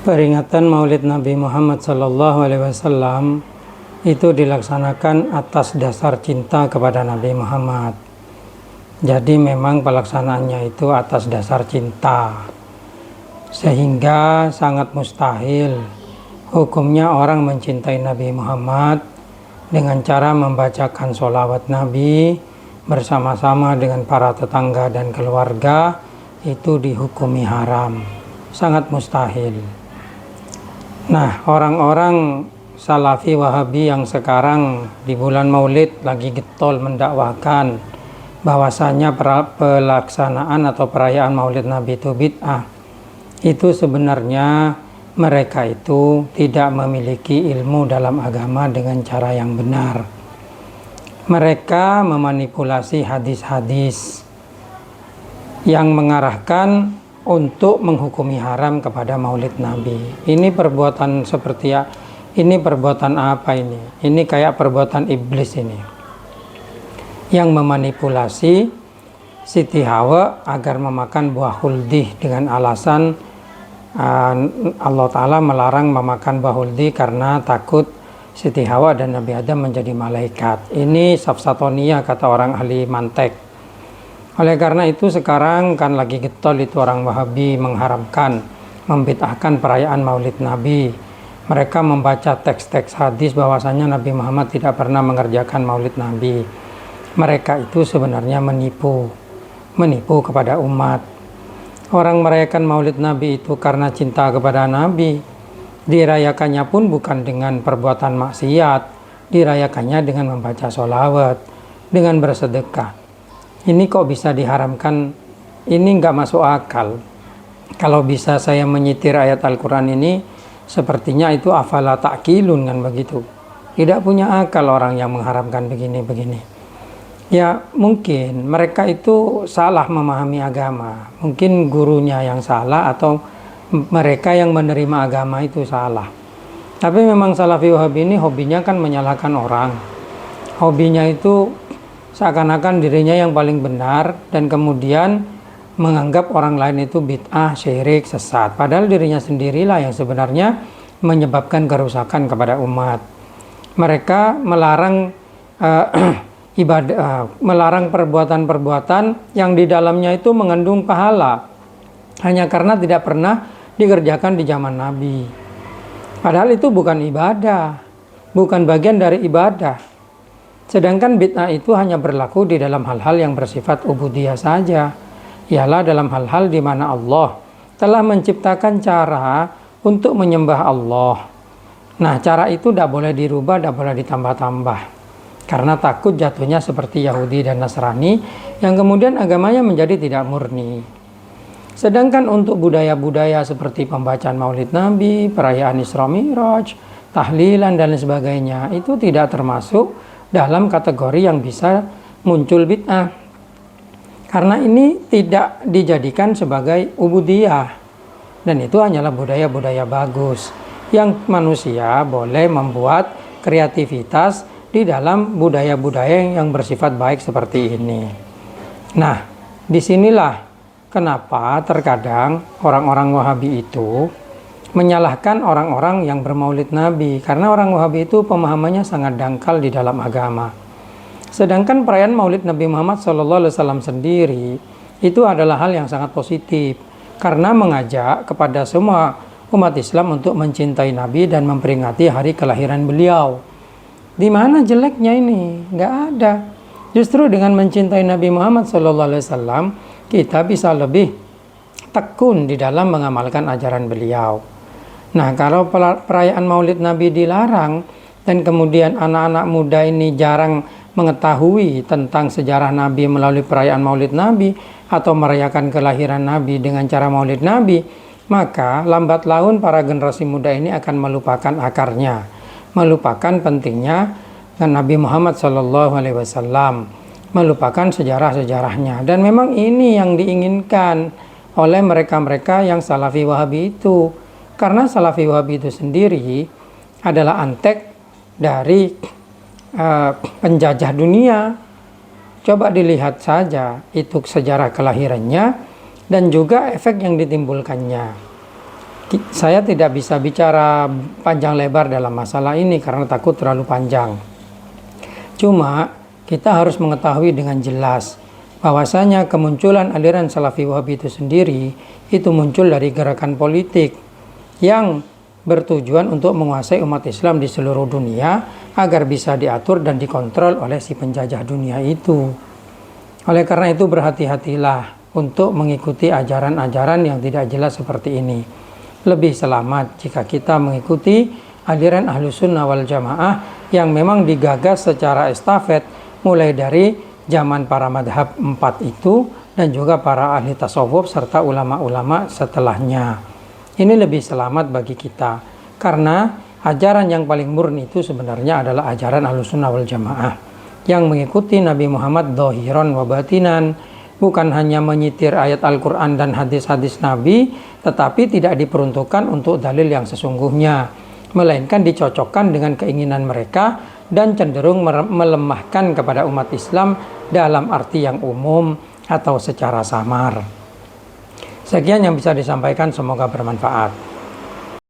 Peringatan Maulid Nabi Muhammad SAW itu dilaksanakan atas dasar cinta kepada Nabi Muhammad. Jadi memang pelaksanaannya itu atas dasar cinta, sehingga sangat mustahil hukumnya orang mencintai Nabi Muhammad dengan cara membacakan sholawat Nabi bersama-sama dengan para tetangga dan keluarga, itu dihukumi haram, sangat mustahil. Nah, orang-orang Salafi Wahabi yang sekarang di bulan Maulid lagi getol mendakwahkan bahwasanya pelaksanaan atau perayaan Maulid Nabi itu bid'ah, itu sebenarnya mereka itu tidak memiliki ilmu dalam agama dengan cara yang benar. Mereka memanipulasi hadis-hadis yang mengarahkan untuk menghukumi haram kepada Maulid Nabi. Ini perbuatan ini perbuatan apa ini? Ini kayak perbuatan iblis ini, yang memanipulasi Siti Hawa agar memakan buah huldih dengan alasan Allah Ta'ala melarang memakan buah huldih karena takut Siti Hawa dan Nabi Adam menjadi malaikat. Ini safsatonia kata orang ahli mantek. Oleh karena itu sekarang kan lagi getol itu orang Wahabi mengharamkan, membid'ahkan perayaan Maulid Nabi. Mereka membaca teks-teks hadis bahwasanya Nabi Muhammad tidak pernah mengerjakan Maulid Nabi. Mereka itu sebenarnya menipu kepada umat. Orang merayakan Maulid Nabi itu karena cinta kepada Nabi. Dirayakannya pun bukan dengan perbuatan maksiat, dirayakannya dengan membaca sholawat, dengan bersedekah. Ini kok bisa diharamkan? Ini nggak masuk akal. Kalau bisa saya menyitir ayat Al-Quran ini, sepertinya itu afala ta'qilun, kan begitu. Tidak punya akal orang yang mengharamkan begini-begini. Ya mungkin mereka itu salah memahami agama. Mungkin gurunya yang salah atau mereka yang menerima agama itu salah. Tapi memang Salafi Wahabi ini hobinya kan menyalahkan orang. Hobinya itu seakan-akan dirinya yang paling benar dan kemudian menganggap orang lain itu bid'ah, syirik, sesat. Padahal dirinya sendirilah yang sebenarnya menyebabkan kerusakan kepada umat. Mereka melarang melarang perbuatan-perbuatan yang di dalamnya itu mengandung pahala hanya karena tidak pernah dikerjakan di zaman Nabi. Padahal itu bukan ibadah, bukan bagian dari ibadah. Sedangkan bid'ah itu hanya berlaku di dalam hal-hal yang bersifat ubudiyah saja. Ialah dalam hal-hal di mana Allah telah menciptakan cara untuk menyembah Allah. Nah, cara itu tidak boleh dirubah, tidak boleh ditambah-tambah. Karena takut jatuhnya seperti Yahudi dan Nasrani yang kemudian agamanya menjadi tidak murni. Sedangkan untuk budaya-budaya seperti pembacaan Maulid Nabi, perayaan Isra Mi'raj, tahlilan dan sebagainya, itu tidak termasuk dalam kategori yang bisa muncul bid'ah. Karena ini tidak dijadikan sebagai ubudiyah. Dan itu hanyalah budaya-budaya bagus yang manusia boleh membuat kreativitas di dalam budaya-budaya yang bersifat baik seperti ini. Nah, disinilah kenapa terkadang orang-orang Wahabi itu menyalahkan orang-orang yang bermaulid Nabi, karena orang Wahabi itu pemahamannya sangat dangkal di dalam agama. Sedangkan perayaan Maulid Nabi Muhammad SAW sendiri itu adalah hal yang sangat positif, karena mengajak kepada semua umat Islam untuk mencintai Nabi dan memperingati hari kelahiran beliau. Di mana jeleknya ini? Nggak ada. Justru dengan mencintai Nabi Muhammad SAW, kita bisa lebih tekun di dalam mengamalkan ajaran beliau. Nah, kalau perayaan Maulid Nabi dilarang dan kemudian anak-anak muda ini jarang mengetahui tentang sejarah Nabi melalui perayaan Maulid Nabi atau merayakan kelahiran Nabi dengan cara Maulid Nabi, maka lambat laun para generasi muda ini akan melupakan akarnya, melupakan pentingnya Nabi Muhammad SAW, melupakan sejarah-sejarahnya. Dan memang ini yang diinginkan oleh mereka-mereka yang Salafi Wahabi itu. Karena Salafi Wahabi itu sendiri adalah antek dari penjajah dunia. Coba dilihat saja itu sejarah kelahirannya dan juga efek yang ditimbulkannya. Saya tidak bisa bicara panjang lebar dalam masalah ini karena takut terlalu panjang. Cuma kita harus mengetahui dengan jelas bahwasanya kemunculan aliran Salafi Wahabi itu sendiri itu muncul dari gerakan politik yang bertujuan untuk menguasai umat Islam di seluruh dunia agar bisa diatur dan dikontrol oleh si penjajah dunia itu. Oleh karena itu berhati-hatilah untuk mengikuti ajaran-ajaran yang tidak jelas seperti ini. Lebih selamat jika kita mengikuti aliran Ahlus Sunnah wal Jamaah yang memang digagas secara estafet mulai dari zaman para madhab 4 itu dan juga para ahli tasawuf serta ulama-ulama setelahnya. Ini lebih selamat bagi kita karena ajaran yang paling murni itu sebenarnya adalah ajaran Ahlus Sunnah wal Jamaah yang mengikuti Nabi Muhammad dhahiran wa batinan, bukan hanya menyitir ayat Al-Quran dan hadis-hadis Nabi, tetapi tidak diperuntukkan untuk dalil yang sesungguhnya, melainkan dicocokkan dengan keinginan mereka dan cenderung melemahkan kepada umat Islam dalam arti yang umum atau secara samar. Sekian yang bisa disampaikan, semoga bermanfaat.